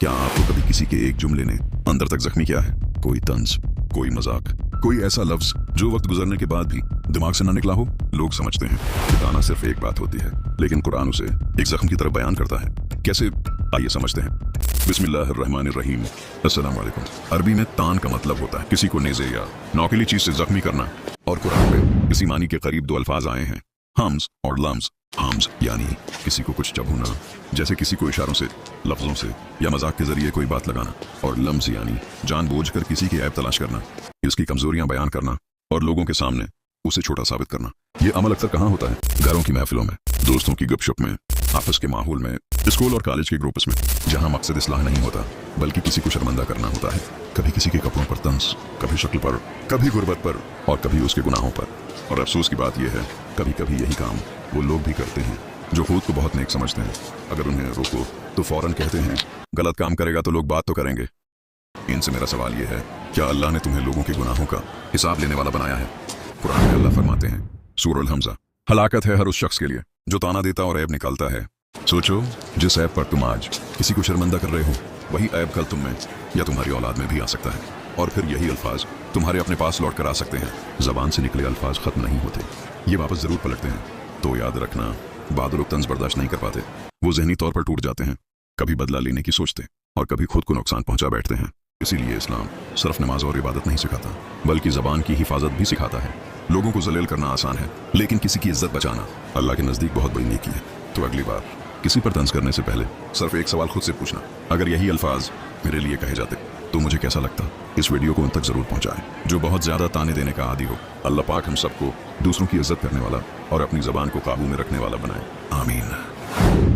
क्या आपको कभी किसी के एक जुमले ने अंदर तक जख्मी किया है? कोई तंज, कोई मजाक, कोई ऐसा लफ्ज जो वक्त गुजरने के बाद भी दिमाग से न निकला हो? लोग समझते हैं कि ताना सिर्फ एक बात होती है, लेकिन कुरान उसे एक जख्म की तरफ बयान करता है। कैसे? आइए समझते हैं। बिस्मिल्लाहिर्रहमानिर्रहीम। अस्सलाम वालेकुम। अरबी में तान का मतलब होता है किसी को नेज़े या नौकीली चीज से जख्मी करना, और कुरान में इसी मानी के करीब दो अल्फाज आए हैं, हम्स और लम्स। हम्स यानी किसी को कुछ चबूना, जैसे किसी को इशारों से, लफ्जों से या मजाक के जरिए कोई बात लगाना, और लम्स यानी जानबूझकर किसी की ऐब तलाश करना, इसकी कमजोरियां बयान करना और लोगों के सामने उसे छोटा साबित करना। ये अमल अक्सर कहाँ होता है? घरों की महफिलों में, दोस्तों की गपशप में, आपस के माहौल में, स्कूल और कॉलेज के ग्रुप्स में, जहाँ मकसद इस्लाह नहीं होता बल्कि किसी को शर्मिंदा करना होता है। कभी किसी के कपड़ों पर तंज, कभी शक्ल पर, कभी गुर्बत पर, और कभी उसके गुनाहों पर। और अफसोस की बात यह है, कभी कभी यही काम वो लोग भी करते हैं जो खुद को बहुत नेक समझते हैं। अगर उन्हें रोको तो फौरन कहते हैं गलत काम करेगा तो लोग बात तो करेंगे। इनसे मेरा सवाल यह है, क्या अल्लाह ने तुम्हें लोगों के गुनाहों का हिसाब लेने वाला बनाया है? कुरान में अल्लाह फरमाते हैं, सूरह अल-हमज़ा, हलाकत है हर उस शख्स के लिए जो ताना देता और ऐब निकालता है। सोचो, जिस ऐब पर तुम आज किसी को शर्मिंदा कर रहे हो, वही ऐब कल तुम में या तुम्हारी औलाद में भी आ सकता है, और फिर यही अल्फाज तुम्हारे अपने पास लौट कर आ सकते हैं। जबान से निकले अल्फाज खत्म नहीं होते, ये वापस जरूर पलटते हैं। तो याद रखना, बाद लोग तंज बर्दाश्त नहीं कर पाते, वो जहनी तौर पर टूट जाते हैं, कभी बदला लेने की सोचते और कभी खुद को नुकसान पहुंचा बैठते हैं। इसीलिए इस्लाम सिर्फ नमाज और इबादत नहीं सिखाता, बल्कि जबान की हिफाजत भी सिखाता है। लोगों को जलील करना आसान है, लेकिन किसी की इज्जत बचाना अल्लाह के नजदीक बहुत बड़ी नेकी है। तो अगली बार किसी पर तंज करने से पहले सिर्फ एक सवाल खुद से पूछना, अगर यही अल्फाज मेरे लिए कहे जाते तो मुझे कैसा लगता? इस वीडियो को उन तक जरूर पहुंचाएं जो बहुत ज्यादा ताने देने का आदी हो। अल्लाह पाक हम सबको दूसरों की इज्जत करने वाला और अपनी जबान को काबू में रखने वाला बनाए। आमीन।